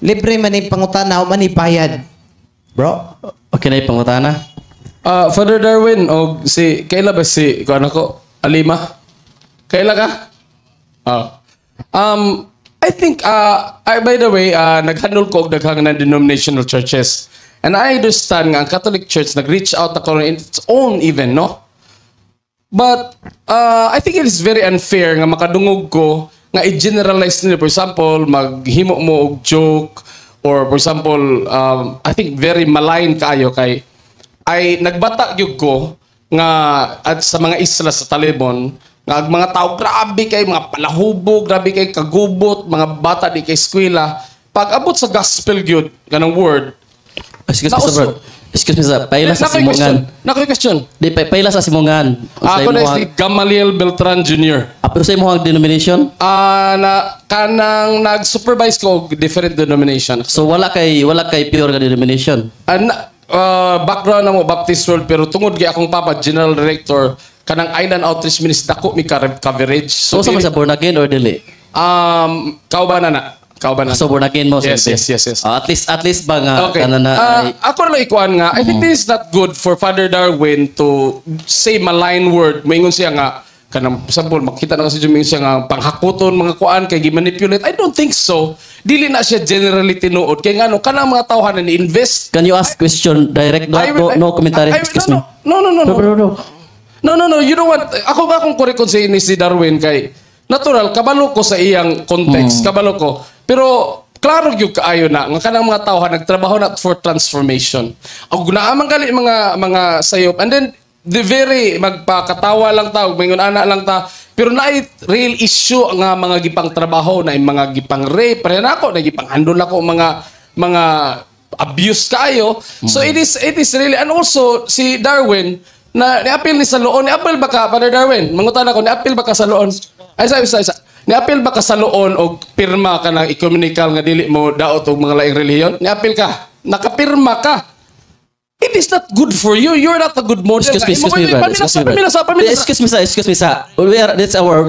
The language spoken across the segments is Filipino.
libre man ni pangutana o manipayad. Bro? Okay na yung pangutana? Father Darwin, o kaila ba si, kung ano ko, Alima? Kaila ka? I think, by the way, naghandle ko og daghang na denominational churches. And I understand nga ang Catholic Church nag-reach out ako in its own even, no? But I think it is very unfair nga makadungog ko nga i-generalize nila. For example, maghimo mo og joke or for example, I think very malign kayo kay ay nagbata gyud ko nga at sa mga isla sa Talibon nga mga tao grabe kay mga palahubog, grabe kay kagubot, mga bata di kay eskwela. Pag abot sa gospel gyud kanang word. Excuse me, sir, bro. Excuse me, sir. Paila sa simungan. Question. Di, paila sa simungan. Ako na si Gamaliel Beltran Jr. Pero sa imong denomination? Kanang nag-supervise ko different denomination. So wala kay pure nga denomination? Background na mo Baptist World pero tungod kay akong papa General Director kanang Island Outreach Ministry dako mi coverage. So sa born again or dili? Kaubanan. So born again mo? Yes. At least ba nga okay. Ako na lang ikuan nga I think this is not good for Father Darwin to say malign word. Maingon siya nga kanang example makita na kasi jumingon siya nga panghakuton mga kuan kay gi-manipulate. I don't think so. Dili na siya generally tinuod kay ngano kanang mga tawhan ni invest. Can you ask question direct? No commentary. Excuse me. No. You know what? Ako ba kung kurikon si Darwin kay natural kabalo ko sa iyang context, kabalo ko. Pero klaro gyud kaayo na nga kanang mga tawhan nagtrabaho na for transformation. Og naaman gali mga sayop and then the very magpakatawa lang ta, mingon ana lang ta. Pero naay real issue nga mga gipang trabaho na mga gipang rape, pero nako na gipang handle ako mga abuse kaayo. So it is really and also si Darwin na ni-appeal ni sa loon, ni-appeal ba ka Father Darwin? Mangutan ako, ni-appeal ba ka sa loon? Ay isa. Ni-appeal ba ka sa loon o pirma ka na i-communicate nga dili mo daot og mga laing relihiyon? Ni-appeal ka, nakapirma ka. It is not good for you. You're not a good model. Excuse me, sir.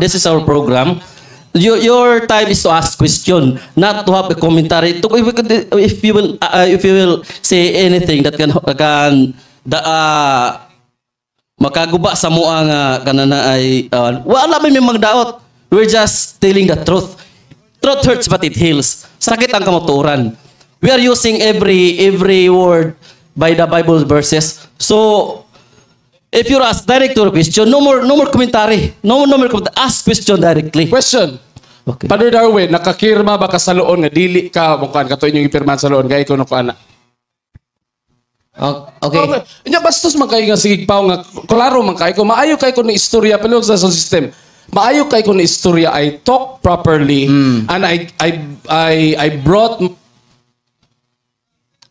This is our program. Your time is to ask question, not to have a commentary. If you will say anything that can makaguba sa mua nga kanana ay wala may magdaot. We're just telling the truth. Truth hurts but it heals. Sakit ang kamoturan. We are using every word by the Bible verses. So, if you ask direct to a question, no more commentary. No more commentary. Ask question directly. Question. Okay. Father Darwin, nakakirma ba ka sa loon nga dili ka mukan kato inyong ipirman sa loon gay ko no ko ana? Okay. Nya bastos man kay nga sigigpaw nga klaro man kay ko maayo kay ko ni istorya pero sa system. Maayo kay ko ni istorya I talk properly and I brought.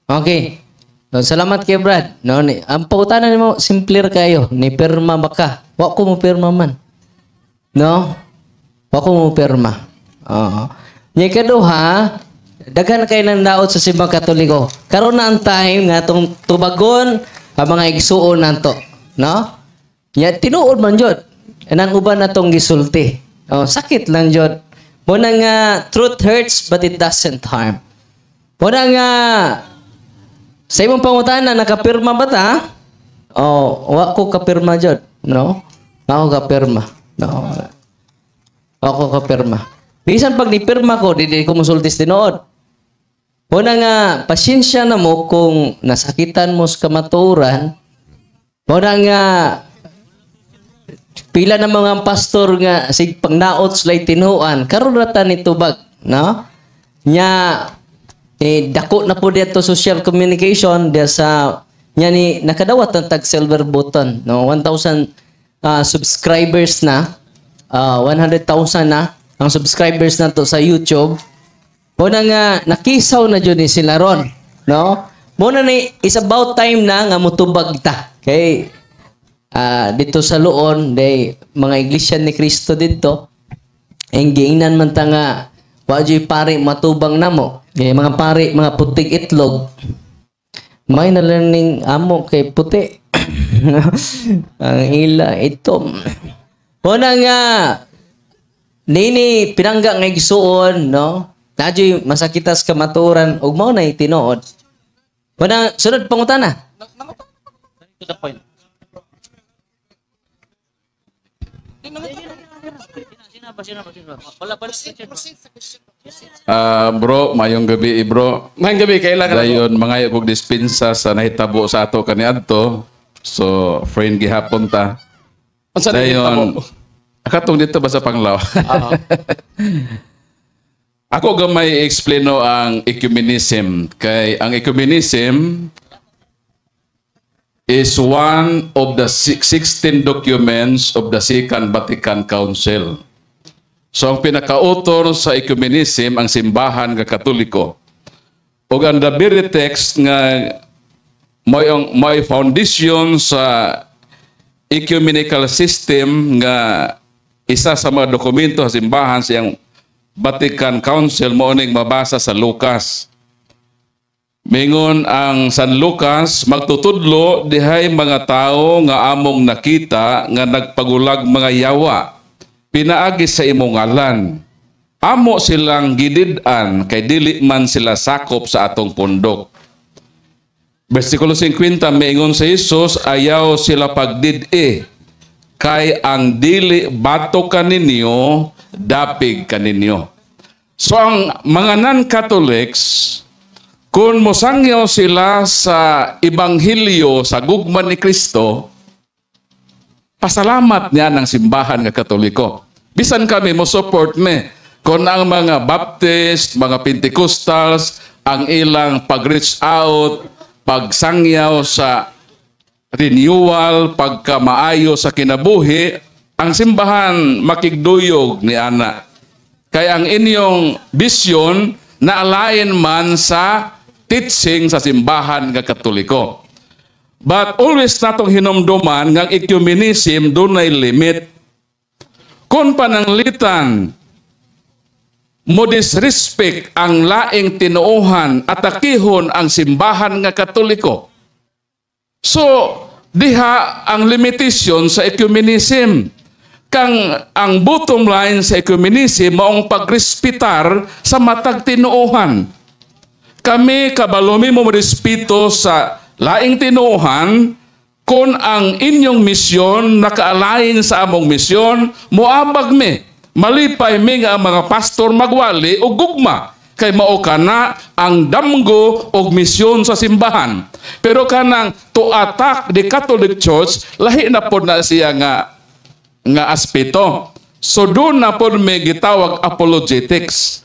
Okay. No, salamat kay Brad. No, ang pautanan mo simpler kayo. Ni pirma ba ka? Wa ko mo pirma man. No? Wa ko mo pirma. Oo. Nya kaduha, daghan kay nang daot sa simbang Katoliko. Karon na ang time nga tong tubagon ang mga igsuon nanto, no? Nya tinuod man jud. Anang uban na tong gisulti. Oh, sakit lang jud. Mo na nga truth hurts but it doesn't harm. Mo na nga sa imong pangutana, nakapirma ba ta? Wa ko kapirma jud, no? Ako kapirma. No. Ako kapirma. Bisan pag nipirma ko, di ko musultis tinuod. Una nga, pasyensya na mo kung nasakitan mo sa kamaturan. Una nga, pila na mga pastor nga, sig pang naot slay tinuan, karon rata ni tubag, no? Nya, dako na po dito social communication dia sa nya ni nakadawat ng tag silver button no 1,000 subscribers na 100,000 na ang subscribers na to sa YouTube mo na nga nakisaw na jud ni sila ron no mo na ni is about time na nga motubag ta kay dito sa loon day mga iglesia ni Cristo dito engginan man ta nga wajoy pare matubang namo. Kaya mga pare, mga puting itlog. May nalaning amo kay puti. Ang ila ito. Una nga nini pinangga nga igsuon, no? Nadyo'y masakitas kamaturan, ug mao na tinuod. Wala, sunod pangutana. To the point. Bro, mayong gabi bro. Mayang gabi, kailangan ako. Dayon mga kog dispensa sa nahitabo sa ato kaniadto. So, friend gihapon ta. Unsa na Dayon, akatong dito ba sa Panglaw? Ako gamay explaino ang ecumenism. Kay ang ecumenism is one of the 16 documents of the Second Vatican Council. So ang pinakautor sa ecumenism ang simbahan nga Katoliko. Ug ang the very text nga may foundation sa ecumenical system nga isa sa mga dokumento sa simbahan siyang Vatican Council mo ning mabasa sa Lucas. Mingon ang San Lucas magtutudlo dihay mga tao nga among nakita nga nagpagulag mga yawa pinaagi sa imong ngalan. Amo silang gidid-an kay dili man sila sakop sa atong pundok. Versikulo 50 mingon sa Jesus ayaw sila pagdid-e kay ang dili bato kaninyo dapig kaninyo. So ang mga non-Catholics kung mosangyaw sila sa Ebanghelyo sa gugma ni Kristo, pasalamat niya ng simbahan nga Katoliko. Bisan kami mo support me kung ang mga Baptist, mga Pentecostals, ang ilang pag-reach out, pagsangyaw sa renewal, pagkamaayo sa kinabuhi, ang simbahan makigduyog ni ana. Kaya ang inyong vision na alain man sa teaching sa simbahan nga Katoliko. But always natong hinumduman nga ecumenism dunay limit. Kung pananglitan mo disrespect ang laing tinuohan at akihon ang simbahan nga Katoliko. So, diha ang limitation sa ecumenism. Kang ang bottom line sa ecumenism maong pagrespetar sa matag tinuohan. Kami kabalomi mo respeto sa laing tinuohan kung ang inyong misyon nakaalain sa among misyon, muabag mi. Malipay mi nga ang mga pastor magwali o gugma. Kay mao kana ang damgo og misyon sa simbahan. Pero kanang to attack the Catholic Church, lahi na pod na siya nga aspeto. So doon na po may gitawag apologetics.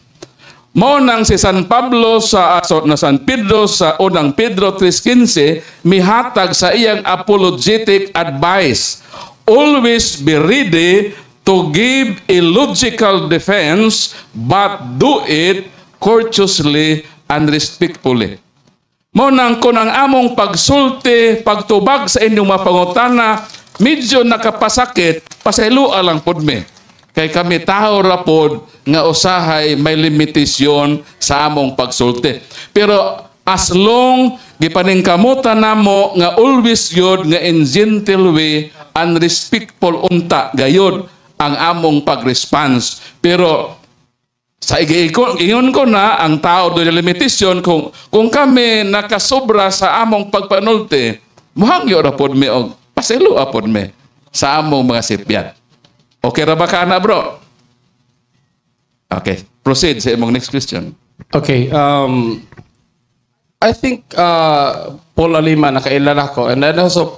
Mao nang si San Pablo sa San Pedro sa unang Pedro 3:15 mihatag sa iyang apologetic advice. Always be ready to give a logical defense but do it courteously and respectfully. Mao nang kun ang among pagsulti, pagtubag sa inyong mga pangutana medyo nakapasakit, pasayloa lang pod mi. Kay kami tao ra pod nga usahay may limitasyon sa among pagsulti. Pero as long gipaningkamutan namo nga always yod nga in gentle way and respectful unta gayod ang among pag-response. Pero sa ingon ko na ang tao do limitasyon kung kami nakasobra sa among pagpanulti, muhangyo ra pod mi og paselo apod me sa among mga sipyat. Okay ra ba ka na, bro? Okay. Proceed sa imong next question. Okay. I think Paul Alima nakailala ko, and then also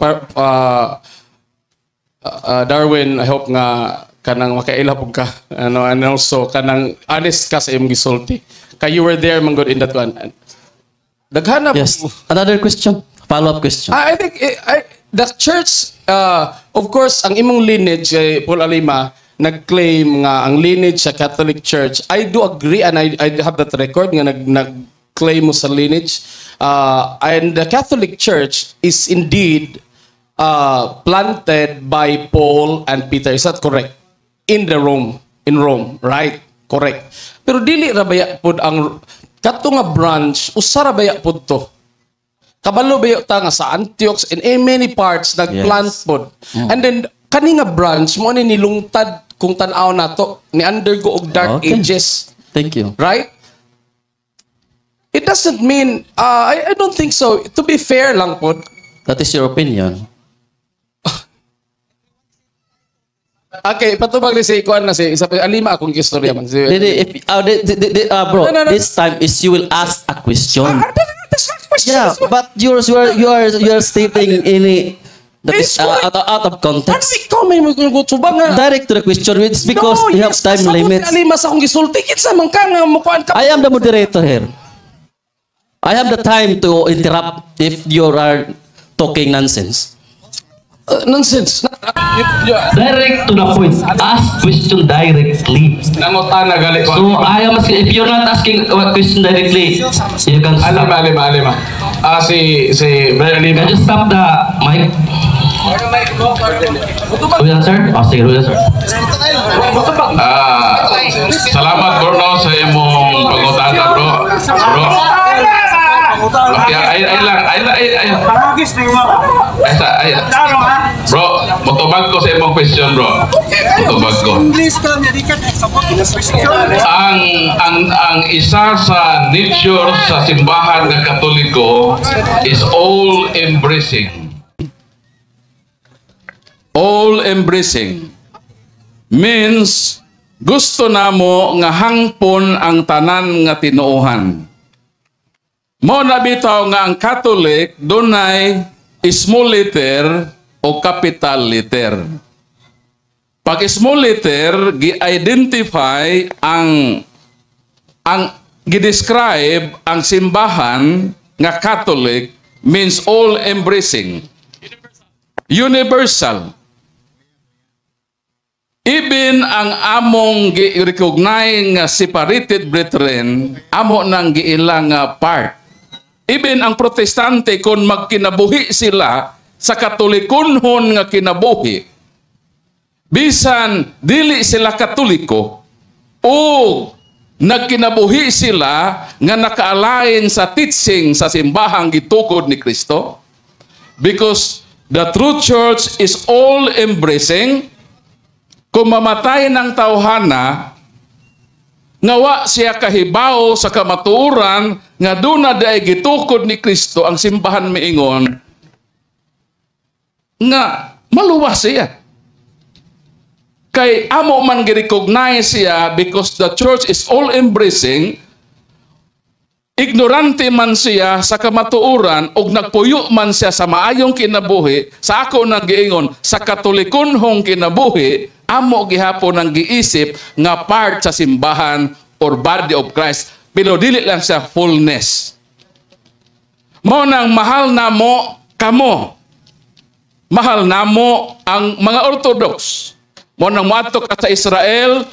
Darwin, I hope nga kanang makailapog ka, and also kanang honest ka sa imong gisulti. Kay you were there man good in that one. Daghanap. Yes. Another question? Follow-up question. I think the church, of course, ang imong lineage, Paul Alima, nag-claim nga ang lineage sa Catholic Church. I do agree and I have that record nga nag-claim mo sa lineage. And the Catholic Church is indeed planted by Paul and Peter. Is that correct? In Rome, right? Correct. Pero dili ra baya pod ang kato nga branch, usara baya pod to. Kabalo bayo ta nga sa Antioch in many parts nagplant pod. And then kani nga branch mo ni nilungtad kung tan-aw nato ni undergo og dark ages. Thank you. Right? It doesn't mean, I don't think so. To be fair lang po, That is your opinion. okay, patubag ni si Ikuan na si alima akong istorya man. Bro, No, no, no. this time is you will ask a question. That's not question. Yeah, but you are stating any that is out of Ano context. ikaw may magkutsuba nga? Direct to the question. It's because we have time limits. Alima sa akong gisulti, kinsa man ka nga mukuan ka. I am the moderator here. I have the time to interrupt if you are talking nonsense. Nonsense. Direct to the point. Ask question directly. Nangutan na gali ko. So I am asking, if you're not asking a question directly, you can stop. Alima. Si Brother Can Alima. you stop the mic? Will answer? Oh, sige, will answer. Salamat bro no, sa imong pangutana bro. Okay, ay. Bro, motubag ko sa imong question bro. Motubag ko. Ang isa sa nature sa simbahan ng Katoliko is all embracing. All embracing means gusto namo nga hangpon ang tanan nga tinuohan. Mo na bitaw nga ang Catholic dunay small letter o capital letter. Pag small letter gi-identify ang gi-describe ang simbahan nga Catholic means all embracing. Universal. Even ang among gi-recognize nga separated brethren, amo nang giilang nga part. Even ang protestante kung magkinabuhi sila sa katolikonhon nga kinabuhi, bisan dili sila katoliko o nagkinabuhi sila nga nakaalain sa teaching sa simbahang gitukod ni Kristo, because the true church is all embracing. Kung mamatay ng tawhana, ngawa siya kahibaw sa kamatuuran nga duna day gitukod ni Kristo ang simbahan miingon nga maluwas siya. Kay amo man gi-recognize siya because the church is all embracing. Ignorante man siya sa kamatuuran o nagpuyo man siya sa maayong kinabuhi, sa ako nang giingon sa katolikonhong kinabuhi, amo gihapon ang giisip nga part sa simbahan or body of Christ, pero dili lang siya fullness. Mo nang mahal namo kamo. Mahal namo ang mga Orthodox. Mo nang moadto ka sa Israel,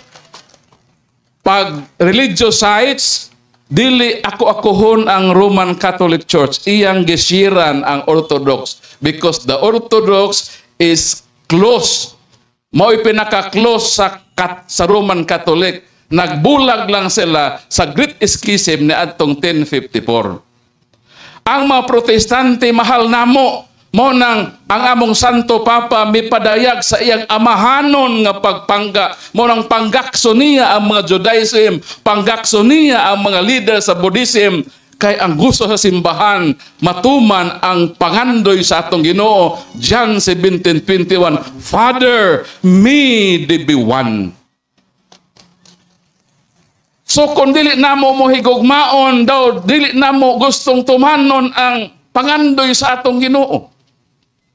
pag religious sites, dili ako-akohon ang Roman Catholic Church. Iyang gisiran ang Orthodox because the Orthodox is close. Mao'y pinaka-close sa Roman Catholic. Nagbulag lang sila sa Great Schism ni adtong 1054. Ang mga protestante mahal namo, mo nang ang among Santo Papa mipadayag sa iyang amahanon nga pagpangga, mo nang panggakso niya ang mga Judaism, panggakso niya ang mga leader sa Buddhism, kay ang gusto sa simbahan matuman ang pangandoy sa atong Ginoo. John 17:21, Father, me they be one. So kung dili namo mo higugmaon daw, dili namo gustong tumanon ang pangandoy sa atong Ginoo.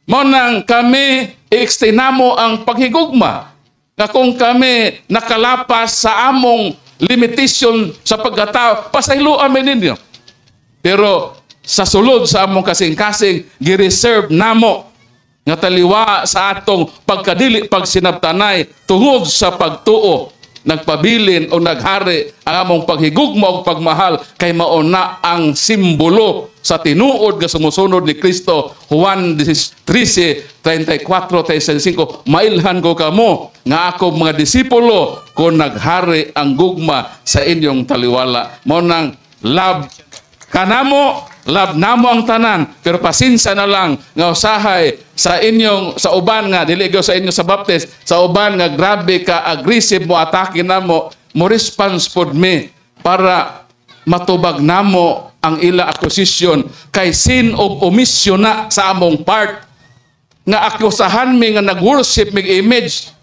Mo nang kami i-extend ang paghigugma nga kung kami nakalapas sa among limitation sa pagkatao, pasaylo amin ninyo. Pero sa sulod sa among kasing-kasing, gi-reserve namo nga taliwa sa atong pagkadili pagsinabtanay tungod sa pagtuo, nagpabilin o naghari ang among paghigugma o pagmahal kay mauna ang simbolo sa tinuod nga sumusunod ni Kristo. Juan 13:34-35, mailhan ko kamo nga ako mga disipulo kung naghari ang gugma sa inyong taliwala. Mo nang love kanamo, love namo ang tanan, pero pasensya na lang nga usahay sa inyong sa uban nga dili sa inyo sa baptist, sa uban nga grabe ka aggressive mo atake namo, mo response pod me para matubag namo ang ila accusation kay sin of omission na sa among part. Nga akusahan mi nga nag-worship mig image.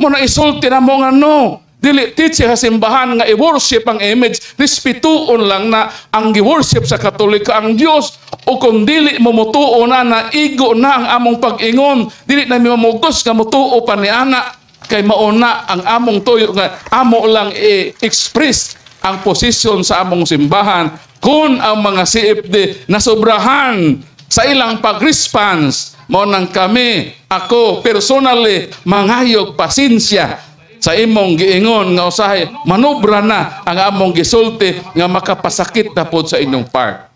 Mo na isulti na mo nga no. Dili teach sa simbahan nga i-worship ang image. Respetuon lang na ang gi-worship sa Katolika ang Dios. O kung dili mo mutuo na igo na ang among pag-ingon, dili na mi mamugos nga mutuo pa ni ana kay mauna ang among tuyo nga amo lang i-express ang posisyon sa among simbahan. Kung ang mga CFD nasobrahan sa ilang pag-response, mo nang kami, ako personally, mangayog pasensya sa imong giingon nga usahay, manubra na ang among gisulti nga makapasakit na po sa inyong part.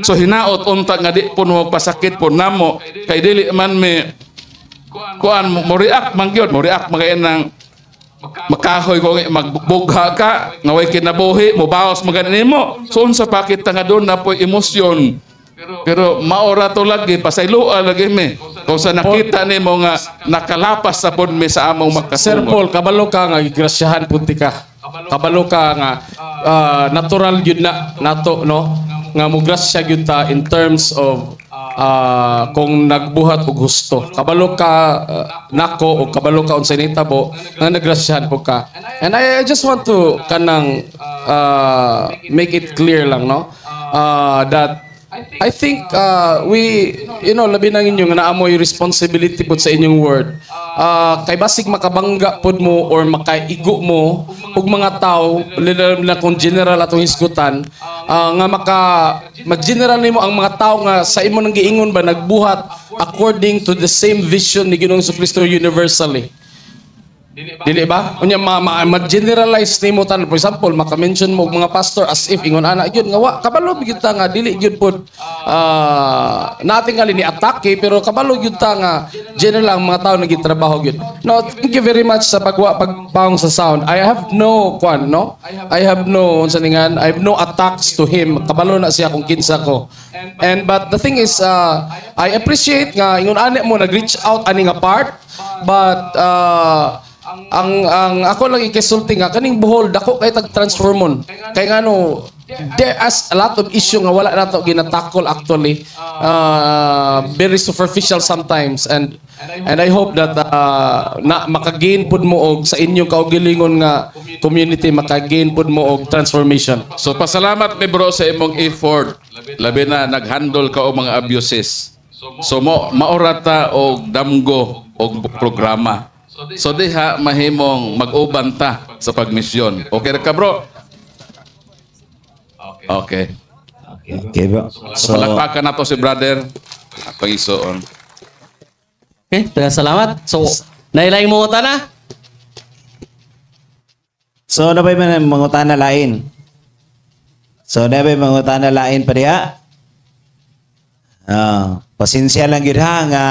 So hinaot unta nga di po magpasakit po namo, kay dili man me, kuan mo react man gyud, mo react magayon ng makahoy ko magbugha ka nga way kinabuhi mo bawas maganin mo so unsa pakit nga doon na po emosyon pero maora to lagi pasayloa lagi me kung sa nakita nimo nga nakalapas sa pod mi sa among Sir makasumot. Paul, kabalo ka nga gigrasyahan punti ka. Kabalo ka nga natural yun na nato no nga mugrasya gyud ta in terms of kung nagbuhat og gusto. Kabalo ka nako o kabalo ka unsay nitabo nga nagrasyahan po ka. And I just want to kanang make it clear lang no that I think we, you know, labi na ninyo nga naamoy responsibility po sa inyong word. Kay basig makabangga pod mo or makaigo mo ug mga tao na kung general atong hisgutan nga mag-general nimo ang mga tao nga sa imo nang giingon ba nagbuhat according to the same vision ni Ginoong Jesucristo universally. Dili ba? Unya ma-generalize nimo tan for example maka-mention mo og mga pastor as if ingon ana gyud nga wa kabalo gyud ta nga dili gyud pod nating gali ni atake pero kabalo gyud ta nga general ang mga tao nagitrabaho gyud. No, thank you very much sa pagpaong sa sound. I have no kwan no. I have no unsa ningan, I have no attacks to him. Kabalo na siya kung kinsa ko. And but the thing is I appreciate nga ingon ani mo nag-reach out ani nga part but ang ako lang ikisulti nga kaning buhol dako kay tag transformon kay ngano there is a lot of issue nga wala nato ginatakol actually very superficial sometimes and I hope that na makagain pud mo og sa inyong kaugalingon nga community makagain pud mo og transformation. So pasalamat mi bro sa imong effort. Labi na nag-handle ka og mga abuses. So maorata og damgo og programa. So diha mahimong mag-uban ta sa pagmisyon. Okay ra ka bro? Okay. Okay, bro. So palakpakan nato si brother. Pangisuon. Okay, salamat. So, nailaing mo na? So, na ba yung mangutan na lain? So, na ba yung mangutan na lain pa diha? Pasensya lang yun ha, nga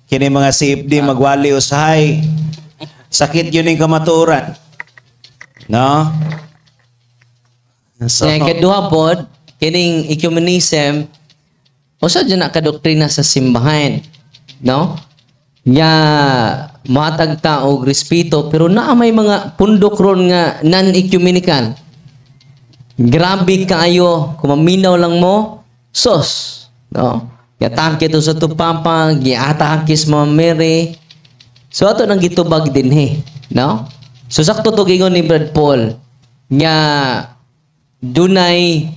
kini mga CFD magwali usahay. Sakit yun yung kamaturan. No? So, Nga kaduha pod kining ecumenism usa dyan na kadoktrina sa simbahan, no? Nga matag ta og respeto pero naa may mga pundok ron nga non-ecumenical. Grabe kaayo kung maminaw lang mo, sos, no? Yatake to sa tupapa, giatake sa mga Mary. So ato nang gitubag din no? So sakto to gingon ni Brad Paul nga dunay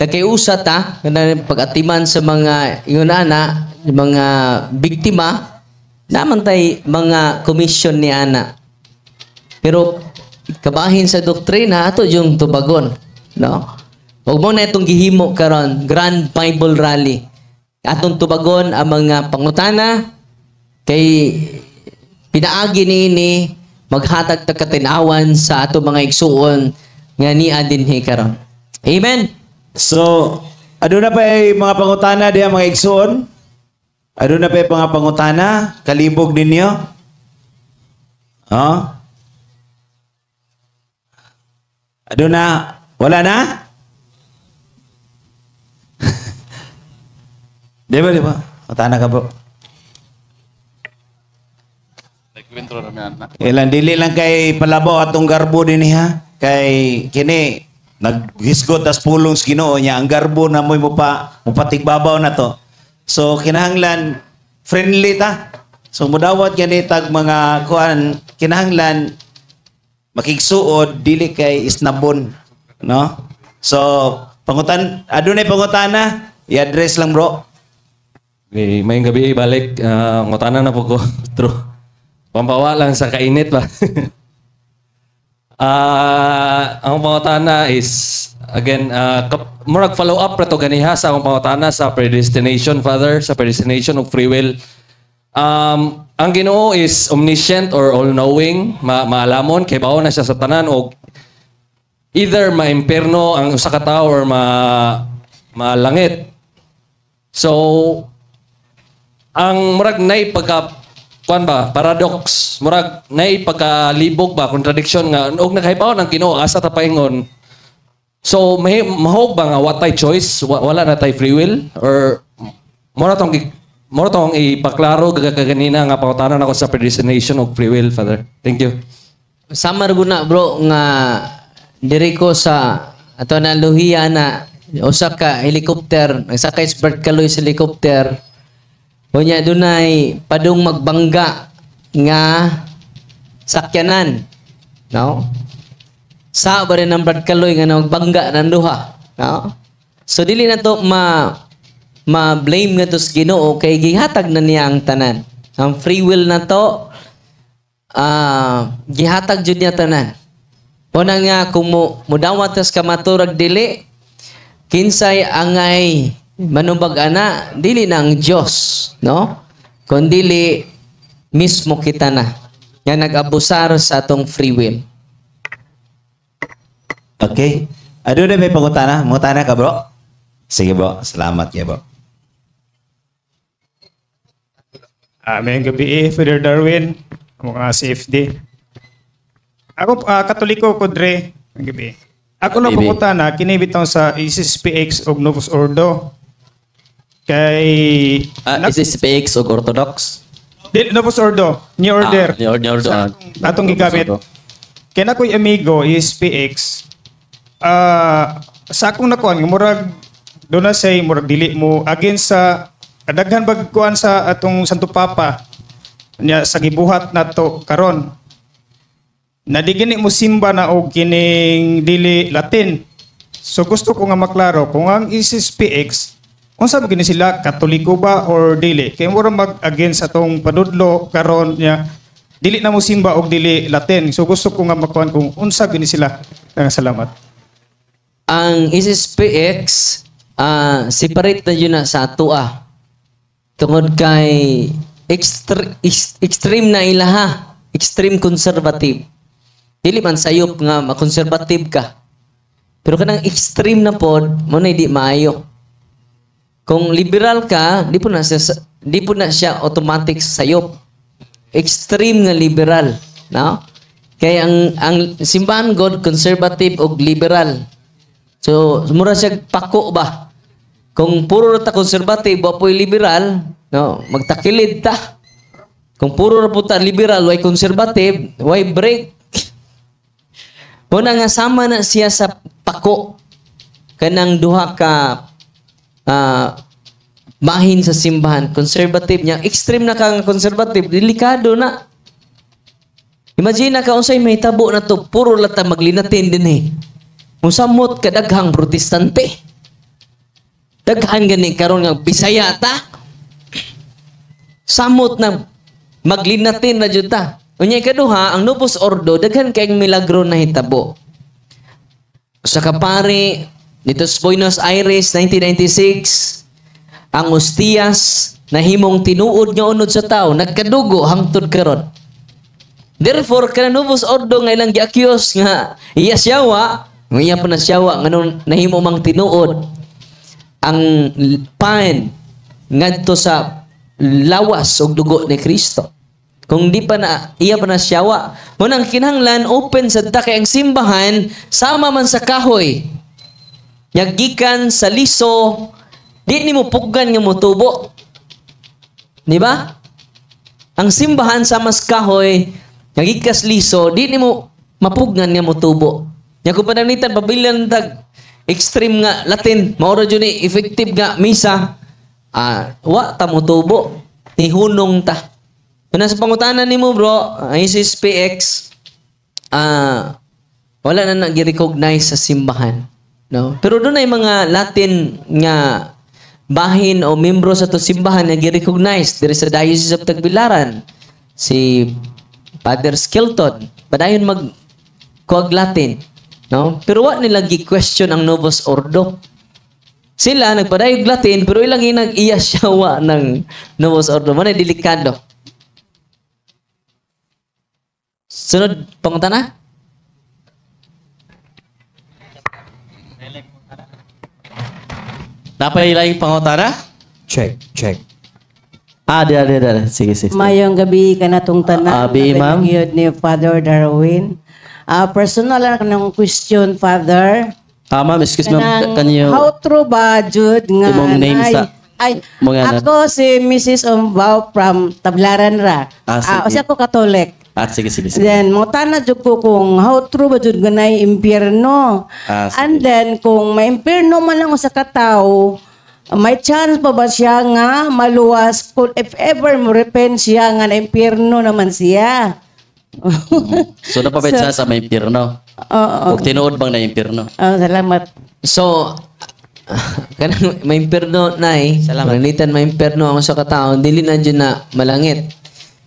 takiusa ta kanang pag-atiman sa mga ingonana, mga biktima naman tay mga komisyon ni ana. Pero kabahin sa doktrina ato yung tubagon, no? Ug mo na itong gihimo karon Grand Bible Rally. Atong tubagon ang mga pangutana kay pinaagi niini maghatag ta katinawan sa ato mga igsuon nga niya dinhi karon. Amen. so aduna pa yung mga pangutana diha mga igsoon? Aduna pa yung mga pangutana? Kalibog ninyo? Aduna? Wala na? Di ba? Utana ka po. Ilan dili lang kay palabo atong garbo din ha. Kay kini naghisgot tas pulong sa Ginoo niya ang garbo na mo patigbabaw na to. So kinahanglan friendly ta. So mudawat ganitag mga kuan kinahanglan makigsuod dili kay isnabon, no? So adunay pangutana, i-address lang bro. May gabi balik, ngutanan na po ko. True. Pampawa lang sa kainit ba? Ang pangutana is, again, murag follow up ra to ganiha sa akong pangutana sa predestination, Father, sa predestination of free will. Ang Ginoo is omniscient or all-knowing, maalamon, kay bawo na siya sa tanan, o either maimperno ang usa ka tawo or malangit. So, ang murag nay paradox, murag nay pagkalibog ba, contradiction nga, og nakahibaw ng Ginoo asa ta paingon. So, mahog ba nga what tay choice, wala na tay free will, or mura tong ipaklaro kaganina nga pangutanan ako sa predestination of free will, Father. Thank you. Samar guna bro nga diri ko sa ato na luhiya na usa ka helicopter, nagsakay sa Bert Kaloy sa helicopter. Unya dunay padung magbangga nga sakyanan. No? Sa ba rin ang Bert Kaloy nga magbangga ng duha. No? So dili na to ma-blame nga to sa Ginoo kay gihatag na niya ang tanan. Ang free will na to gihatag jud niya tanan. Una nga kung mudawat ka maturag dili, kinsay angay manubag ana, dili na ang Diyos, no? Kundili mismo kita na. Nga nag-abusar sa atong free will. Okay. Adunay may pangutana? Mangutana ka bro? Sige bro. Salamat kay bro. May gabi Father Darwin, mga CFD. Ako, Katoliko ko dre, ang gabi. Ako na pumunta na, kinibitaw sa ISSPX o Novus Ordo. Kay... ISSPX o Orthodox? Novus Ordo, New Order. New Order. Atong gigamit. Kaya na ko'y amigo, ISSPX. Sa akong nakuan, murag, doon na say, murag dili mo, against sa, daghan bagkuan sa atong Santo Papa, niya, sa gibuhat na to, karon. Nadigini mo simba na og kining dili Latin. So gusto ko nga maklaro kung ang ISSPX unsa mo gini sila Katoliko ba or dili? Kay mura mag-against atong padudlo karon niya dili na mo simba og dili Latin. So gusto ko nga makuan kung unsa gini sila. Salamat. Ang ISSPX separate na yun na sa atua. Tungod kay extreme na ilaha, extreme conservative. Dili man sayop nga makonservative ka. Pero kanang extreme na pod, mo na di maayo. Kung liberal ka, di po na siya automatic sayop. Extreme nga liberal, no? Kaya ang simbahan God conservative o liberal. So mura siya pako ba? Kung puro ta conservative wa po'y liberal, no, magtakilid ta. Kung puro ra po ta liberal way conservative, way break. Muna nga sama na siya sa pako kanang duha ka bahin sa simbahan. Conservative niya. Extreme na kang conservative. Delikado na. Imagine na ka unsay may tabo na to. Puro lata maglinatin din eh. Musamot ka daghang protestante. Daghan gani karon nga Bisaya ta. Samot na maglinatin na jud ta. Unya ikaduha, ang Novus Ordo, daghan kayong milagro na hitabo. Sa kapari, dito sa Buenos Aires, 1996, ang Ostias, na himong tinuod nga unod sa tao, nagkadugo hangtod karon. Therefore, kana Novus Ordo nga ilang giakyos nga iya siyawa, nga iya pa na siyawa, nga nahimo mang tinuod, ang pain ngadto sa lawas og dugo ni Kristo. Kung di pa na, iya pa na siyawa. Munang kinahanglan, open sa kay ang simbahan, sama man sa kahoy. Yagikan sa liso, di ni mo puggan nga motubo. Di ba? Ang simbahan sama sa kahoy, yagikas liso, di ni mo mapugnan nga motubo. Nya kung pananitan pabilan tag extreme nga Latin, maura jud ni effective nga misa. Wa ta mo tubo. Nihunong ta. Kung nasa pangutanan nimo bro, ISIS PX wala na nag-recognize sa simbahan, no? Pero doon ay mga Latin nga bahin o membro sa to simbahan na gi-recognize diri sa Diocese of Tagbilaran. Si Father Skilton, padayon mag-kuag Latin, no? Pero wa nila gi-question ang Novus Ordo. Sila nagpadayog Latin pero ilang nag-iya siya wa ng Novus Ordo. Manay delikado. Sunod pangutana? Napay laing pangutana? Check. Di. Sige. Mayong gabi ka na itong tanan. Abi, ma'am. Nabigyan ni Father Darwin. Personal lang ng question, Father. Ma'am, excuse me. Can you... How true ba, Jude, nga Imong name sa... mga ako si Mrs. Umbao from Tablaran ra. Sige. Kasi ako Katolik. Sige. Then, mutana jud ko kung how true ba jud ganay impyerno. Sige. And then, kung may impyerno man lang sa katao, may chance pa ba siya nga maluwas kung if ever mo repent siya nga na impyerno naman siya? So, napapetsa sa may impyerno. Huwag tinuod bang na impyerno? Salamat. So, kanang may imperno na Pananitan may imperno ang sa katao, dili na dyan na malangit.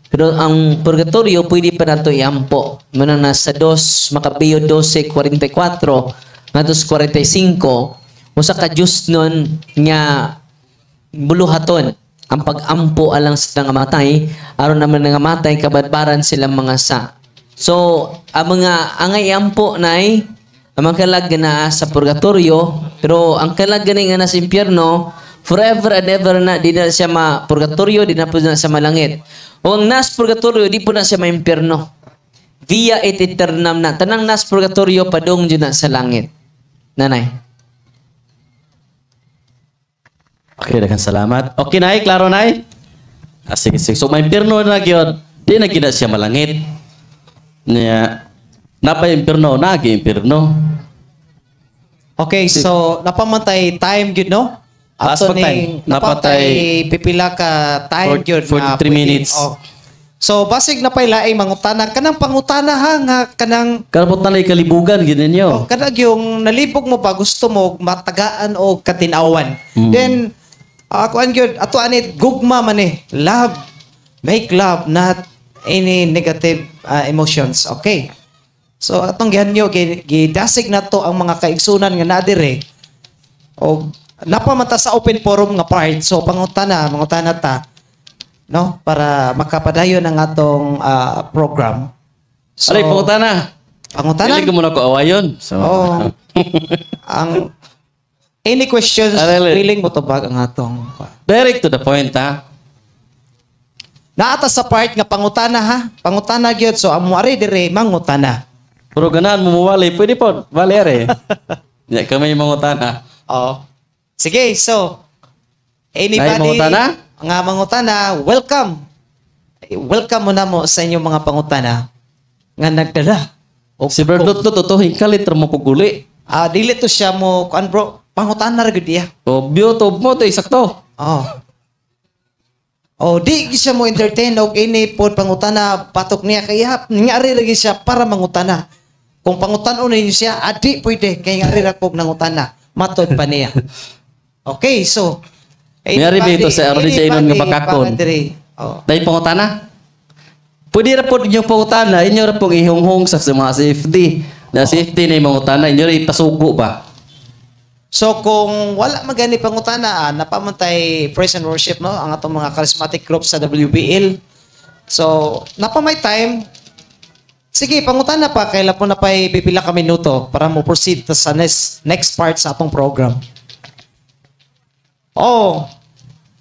Pero ang purgatorio, pwede pa na ito iampo. Manang nasa 2 Macabeo 12:44 nga 2:45, usa ka Diyos nun nga buluhaton ang pag-ampo alang sa nangamatay, aron naman nangamatay, kabadbaran silang mga sa. So, ang mga angay ampo nay ang kalag na sa purgatorio, pero ang kalag nga nasa impyerno, forever and ever na, di na siya ma-purgatorio, di na po na siya malangit. O ang nas purgatorio, di po na siya ma-impyerno. Via et aeternam na. Tanang nas purgatorio, padong dyan na sa langit. Nanay. Okay, daghang salamat. Okay, nay, klaro, nay? Sige. So, may impyerno na gyud, di na gina siya malangit. Niya, napay-impyerno, nagi-impyerno. Okay, so napamantay time gyud no? Last Ato pa time. ning napatay pipila ka time gyud 43 minutes. So basig napay laing mangutana kanang pangutana ha nga kanang Karapot na kalibugan gid ninyo. kanang yung nalibog mo pa gusto mo matagaan o katinawan. Then ako gyud ato anit gugma man love, make love, not any negative emotions. Okay. So atong gihanyo gidasig na to ang mga kaigsunan nga naa dire. O napamata sa open forum nga part. So mangutana ta no para makapadayon ang atong program. So Alay, pangutana. Pangutana? Dili ko muna ko awayon. So, ang any questions feeling mo to bag ang atong direct to the point, ha? naata sa part nga pangutana ha. Pangutana gyud so amo ari dire mangutana. Pero ganahan mo mawali, pwede po, Valeri. Ya, kami yung mangutana. Sige, so anybody mangutana? nga mangutana, welcome. Welcome mo na mo sa inyong mga pangutana nga nagdala. Si Berdot to, tutuhin ka, liter mo kuguli. Dili to siya mo, kuan bro, pangutana ra gud iya. Biotob mo, to isakto. Di siya mo entertain og ini pod pangutana patok niya kaya ngari ra siya para mangutana. Kung pangutan-on niyo siya, adi pwede kay ngari ra kog nangutana. Matod pa niya. Okay, so Mayari ba ito sa Arli sa inon nga bakakon? Dahil pangutana? Pwede ra po ninyo pangutana, inyo ra pong ihunghong sa mga safety. Na safety na yung mangutana, inyo ra ipasuko pa. So kung wala magani pangutana, napamantay praise and worship no ang atong mga charismatic group sa WBL. So napamay time. Sige, pangutana pa kay lapo na pay pipila ka minuto para mo proceed sa next part sa atong program.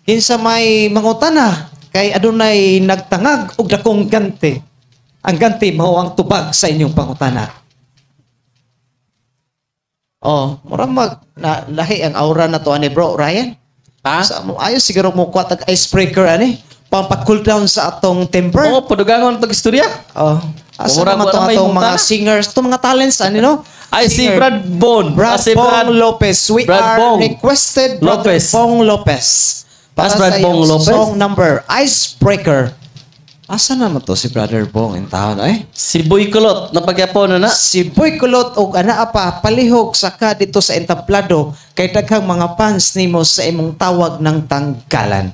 Kinsa may mangutana kay adunay nagtangag og dakong ganti. Ang ganti mao ang tubag sa inyong pangutana. Murang lahi ang aura na to ani bro Ryan. Ayos siguro mo kuha tag icebreaker ani. Pampa-cool down sa atong temper. Padugangon tag istorya. Asa Murag naman wala may itong mga mungtana. singers, itong mga talents, ano, no? Ay, si Singer. Brad Bone. Brad Si Bong Lopez. We Brad are Bong requested Brother Lopez. Bong Lopez. Para As Brad sa Bong iyong Lopez? song number, Icebreaker. Asa naman to si Brother Bong in town, eh? Si Boy Kulot, napagyapo na. Si Boy Kulot o ana pa palihog saka dito sa entablado kay daghang mga fans nimo sa imong tawag ng tanggalan.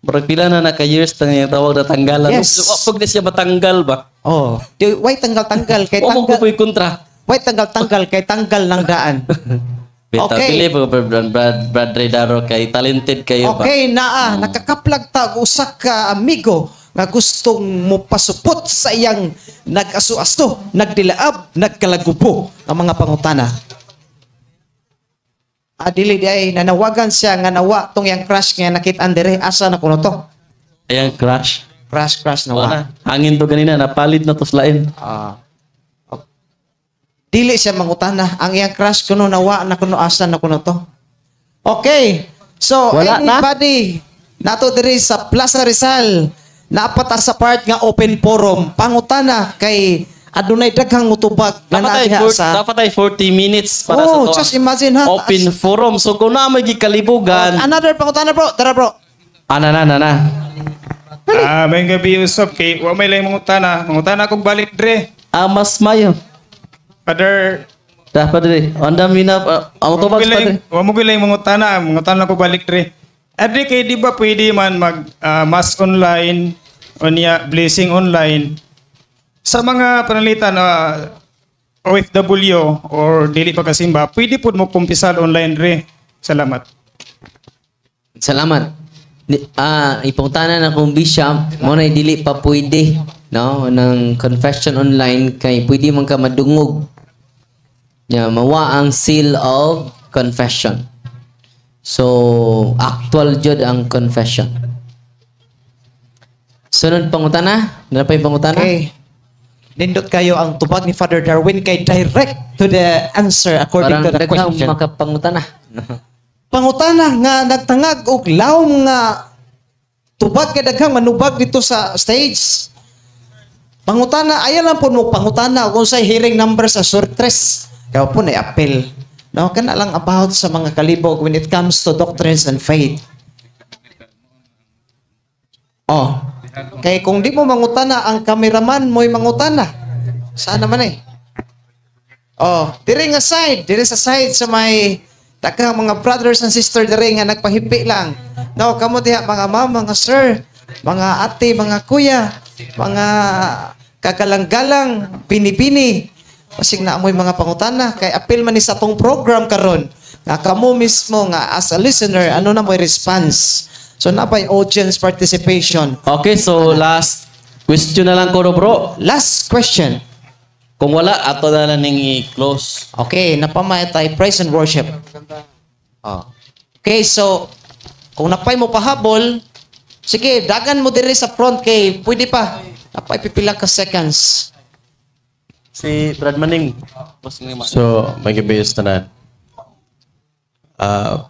Murag pila na ka-years na yung tawag na tanggalan. Yes. Pag na siya matanggal ba? Oh, di why tanggal-tanggal kay O mo ko tanggal. po'y kontra. Why tanggal-tanggal kay tanggal ng daan. Bita, Okay. pili po Brad Raydaro kay talented kayo ba? Okay, nakakaplag tag usa ka amigo nga gustong mo pasupot sa iyang nag-asu-asto, nagdilaab, nagkalagubo ang mga pangutana. Dili di ay nanawagan siya nga nawa tong yang crush nga nakit-an dire asa na kuno to. Ayan, crash. Crush nawa. Wala. Hangin to ganina, napalit na to sa lain. Dili siya mangutana. Ang iyang crush kuno nawa na kuno asa na kuno to. Okay. So, Wala na? anybody nato diri sa Plaza Rizal napata sa part nga open forum pangutana kay adunay daghang mutubag nga naadiha sa Dapat ay 40 minutes para Oh, sa to. just imagine ha. Open forum. So kung na may gikalibugan, Another pangutana bro. Tara bro. na. May gabi usap kay wa may lang mangutana kog balik dre. Mas mayo. Father, Dapat rin. Anda mina, ang to ba? wa mo gilay mangutana kog balik dre. Adre kay di ba pwede man mag mass online o niya blessing online sa mga panalitan na OFW or dili pa kasimba, pwede po mo kumpisal online dre. Salamat. Salamat. Ipungtanan akong bishop, mo na dili pa pwede, no, ng confession online kay pwede man ka madungog. Ya, mawa ang seal of confession. So, actual jud ang confession. Sunod pangutana? Ano pa yung pangutana? Okay. Nindot kayo ang tubag ni Father Darwin kay direct to the answer according Parang to the daghang question. makapangutana. Pangutana nga nagtangag og lawom nga tubag kay daghang manubag dito sa stage. Pangutana, ayan lang po mo pangutana kung sa hearing number sa surtres. Kaya po na appeal. No, kana lang about sa mga kalibog when it comes to doctrines and faith. Oh. Kay kung di mo mangutana, ang kameraman mo'y mangutana. Saan naman eh? Oh, diri sa side sa may daghang mga brothers and sisters diri nga nagpahipi lang. No, kamo diha mga mama, mga sir, mga ate, mga kuya, mga kagalang-galang, pini-pini. Pasig na amoy mga pangutana kay apil man ni sa tong program karon nga kamo mismo nga as a listener ano na mo'y response. So na by audience participation. Okay, so last question na lang ko bro. Last question. Kung wala, ato na lang i-close. Okay, napamay tayo praise and worship. Oh. Okay, so kung napay mo pahabol, sige, dagan mo diri sa front kay pwede pa. Napay pipila ka seconds. Si Brad Manning. So, may gabayos tanan.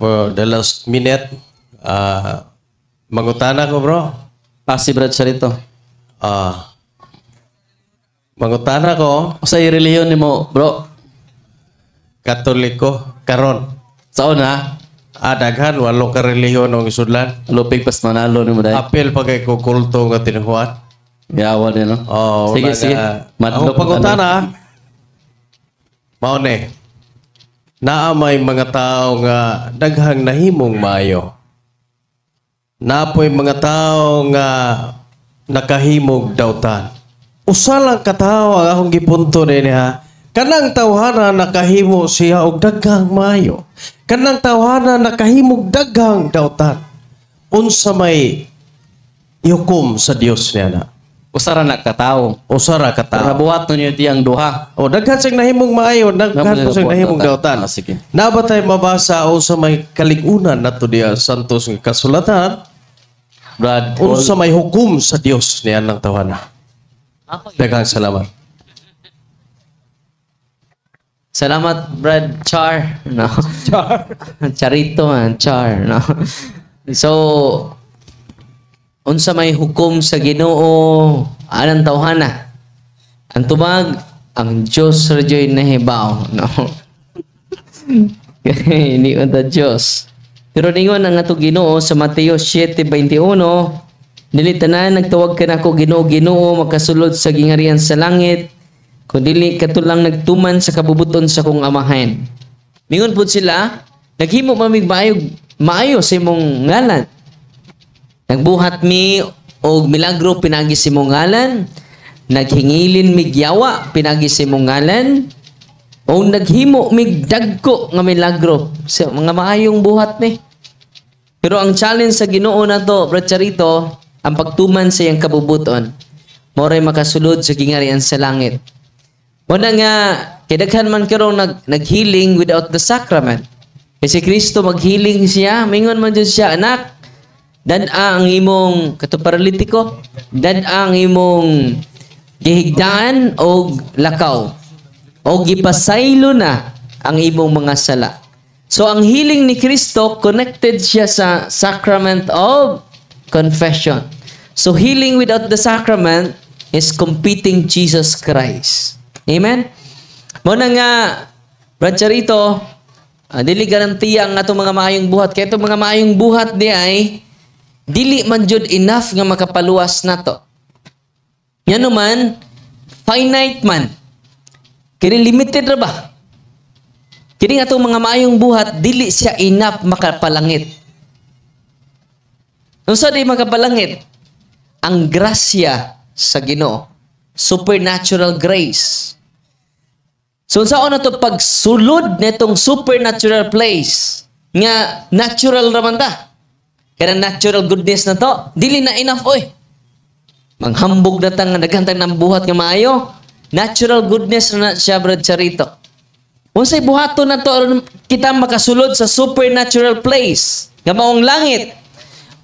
For the last minute, mangutana ko bro. Si Brad siya rito. Mangutana ko, Sa reliyon ni mo, bro. Katoliko, karon. Saan na? Daghan, walo ka reliyon ng isudlan. Lupig pas manalo ni mo dahil. Apil pa kay kukulto nga tinuhuan. Yawa din, no? Sige, sige. Madlok pangutana, maune, naamay mga tao nga daghang nahimong maayo. Napoy mga tao nga nakahimog dawtan. Usa lang ka tao ang akong gipunto din ha. Kanang tawhana nakahimo siya og daghang maayo. Kanang tawhana nakahimog daghang dawtan. Unsa may ihukom sa Dios niya na. Usara na katao. Usara ka tao. Nabuhat nun yun diyang duha. O, daghan siyang nahimong maayo, daghan po siyang nahimong dawtan. Sige. Nabatay mabasa o sa may kaligunan nato diya santos nga kasulatan, Brad, o sa may hukom sa Dios niya ng tawana. Daghang salamat. Salamat, Brad Char. No? Char. Charito man, Char. No? So, unsa may hukom sa Ginoo anang tawhana. Ang tubag, ang Diyos radyo'y nahibaw. No? Hindi ko ta Diyos. Pero ningon ang ato Ginoo sa Mateo 7:21, dili tanan nagtawag ka nako Ginoo, Ginoo, makasulod sa gingharian sa langit, kung dili katulang nagtuman sa kabubuton sa kong amahan. Mingon pud sila, naghimo mamig maayo sa imong ngalan. Nagbuhat mi og milagro pinagi sa imong ngalan, naghingilin mig yawa pinagi sa imong ngalan, o naghimo mig dagko nga milagro sa mga maayong buhat ni. Pero ang challenge sa Ginoo na to, Brad Charito, ang pagtuman sa iyang kabubuton, moray makasulod sa gingharian sa langit. Muna nga, kidaghan man karon naghealing without the sacrament. Kasi Kristo maghealing siya, mingon man dyan siya, anak, dad-a ang imong katuparalitiko, dad-a ang imong gihigdaan o lakaw, o gipasaylo na ang imong mga sala. So ang healing ni Kristo, connected siya sa sacrament of confession. So healing without the sacrament is competing Jesus Christ. Amen? Muna nga, Brad Charito, dili garantiya ang atong mga maayong buhat. Kaya itong mga maayong buhat di ay dili man jud enough nga makapaluwas nato. Yan naman, finite man. Kini limited ra ba? Kini nga itong mga maayong buhat, dili siya enough makapalangit. Unsa di makapalangit? Ang grasya sa Ginoo. Supernatural grace. So saan na to pagsulod netong supernatural place nga natural raman ta. Kaya natural goodness na to, dili na enough oy. Manghambog na tang naghantang ng buhat nga maayo. Natural goodness na siya, Brad Charito. Unsay buhaton na to kita makasulod sa supernatural place nga maong langit.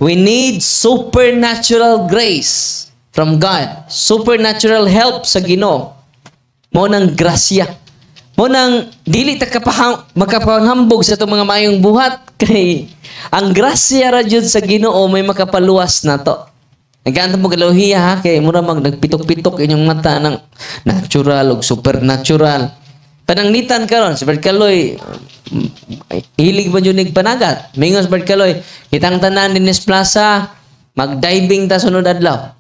We need supernatural grace from God. Supernatural help sa Ginoo. Mao nang grasya. Mo nang dili ta makapanghambog sa itong mga mayong buhat kay ang grasya ra jud sa Ginoo may makapaluwas na to. Naganta mo galuhiya ha kay mura mag nagpitok-pitok inyong mata ng natural ug supernatural. Pananglitan karon si Berkaloy hilig man jud nig panagat. Mingos Berkaloy kitang tanan dinis plaza mag-diving ta sunod adlaw.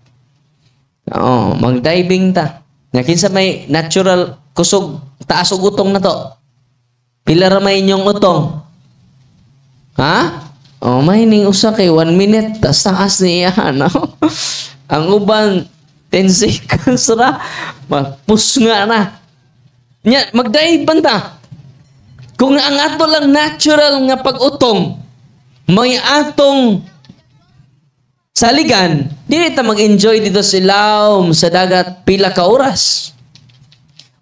Oo, mag-diving ta. Nya kinsa may natural kusog taas og utong na to. Pila ra may inyong utong? Ha? Oh, may ning usa kay 1 minute taas niya no. Ang uban 10 seconds ra mapus nga na. Nya magdive banta. Kung ang ato lang natural nga pag-utong may atong saligan, dili ta mag-enjoy dito sa ilawom sa dagat pila ka oras.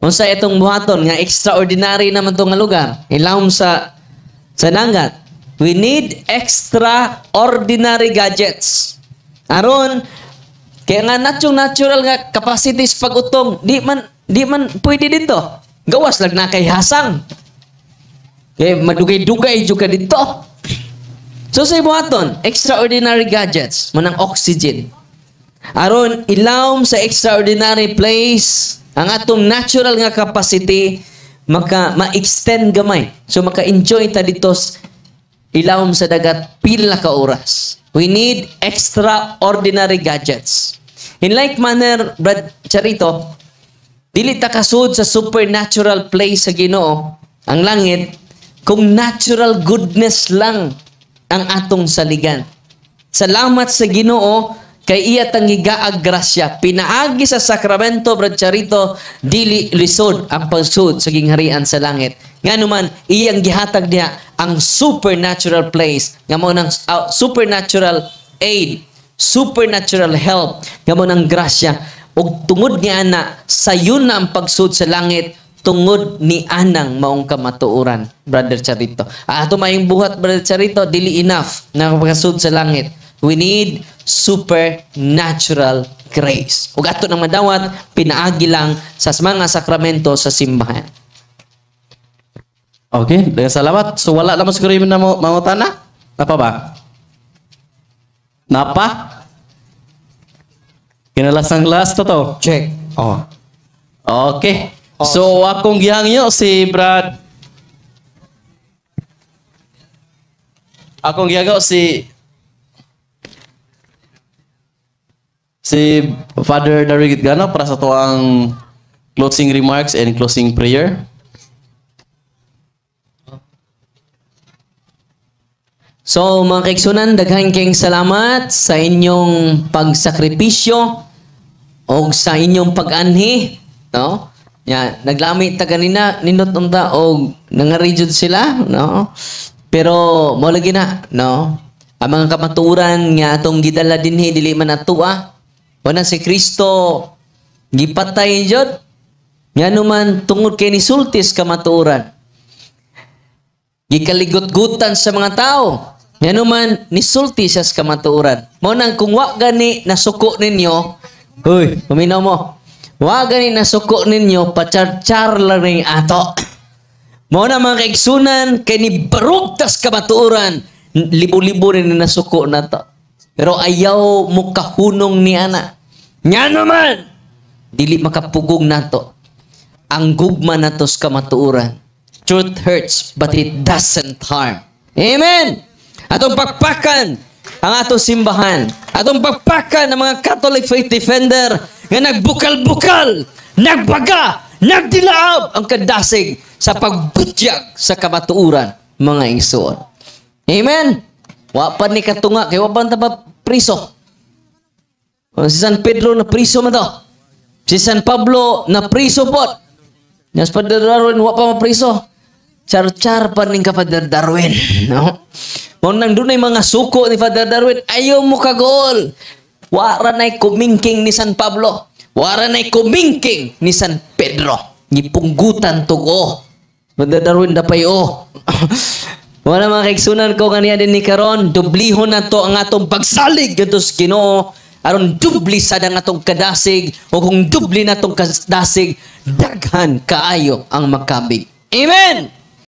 Unsa itong buhaton nga extraordinary naman tong nga lugar, ilawom sa dagat. We need extraordinary gadgets. Aron kaya nga natural nga capacities pag-utong, di man pwede dito. Gawas lang na kay hasang. Kaya madugay-dugay jud ka dito. So sa buhaton, extraordinary gadgets, manang oxygen. Aron ilawom sa extraordinary place, ang atong natural nga capacity ma-extend gamay. So maka-enjoy ta dito ilawom sa dagat pila ka oras. We need extraordinary gadgets. In like manner, Brad Charito, dili ta kasud sa supernatural place sa Ginoo, ang langit, kung natural goodness lang ang atong saligan. Salamat sa Ginoo kay iya tang gigaag grasya. Pinaagi sa sakramento, Brad Charito, dili lisod ang pagsud sa gingharian sa langit. Nganuman iyang gihatag diha ang supernatural place nga mo nang supernatural aid, supernatural help nga mo nang grasya ug tungod ni ana sayon na ang pagsud sa langit tungod ni anang maong kamatuoran, Brother Charito. Ato mayong buhat, Brother Charito, dili enough na pagkasud sa langit. We need supernatural grace. Ug ato nang madawat, pinaagi lang sa mga sakramento sa simbahan. Okay, dengan salamat. So wala naman siguro yung mangutana? Napa ba? Napa? Kinalasang last to. Check. Oh. Okay. So, akong gihangyo si Brad. Akong gihangyo si Father Darwin Gitgana para sa tuang closing remarks and closing prayer. So, mga kaigsunan, daghang kayong salamat sa inyong pagsakripisyo o sa inyong pag-anhi. No? Ya, naglamit ta kanina, nindot unta o nangarijud sila. No? Pero, mo lagi na. No? Ang mga kamaturan nga atong gidala dinhi dili man atua. Wala si Kristo gipatay jud. Nga naman tungod kay nisultis kamaturan. Gikaligot-gutan sa mga tao. Nga naman nisulti siya sa kamaturan. Mo nang kung wa gani nasuko ninyo, hoy, paminaw mo. Wa gani nasuko ninyo, pachar-char lang ring ato. Mo na mga kaigsunan, kay ni barugtas kamaturan, libo-libo rin nasuko na to. Pero ayaw mo kahunong ni ana. Nga naman, dili makapugong nato. Ang gugma nato sa kamaturan. Truth hurts, but it doesn't harm. Amen! Atong pakpakan ang atong simbahan. Atong pakpakan ang mga Catholic faith defender nga nagbukal-bukal, nagbaga, nagdilaab ang kadasig sa pagbutyag sa kamatuuran, mga igsoon. Amen? Wapan ni katunga, kay wapan ta priso. Si San Pedro na priso man to. Si San Pablo na priso pot. Yes, Father Darwin, wapa mapriso. Char-char pa rin ka, Father Darwin. No? Kung nang doon ay mga suko ni Father Darwin, ayaw mo kagol. Wara na'y kumingking ni San Pablo. Wara na'y kumingking ni San Pedro. Gipunggutan tugo. Father Darwin, dapay o. Wala mga kaigsunan ko nga niya din ni Karon, dublihon na to ang atong pagsalig ganito sa Ginoo. Aron dubli sad ang atong kadasig o kung dubli na atong kadasig, daghan kaayo ang makabig. Amen!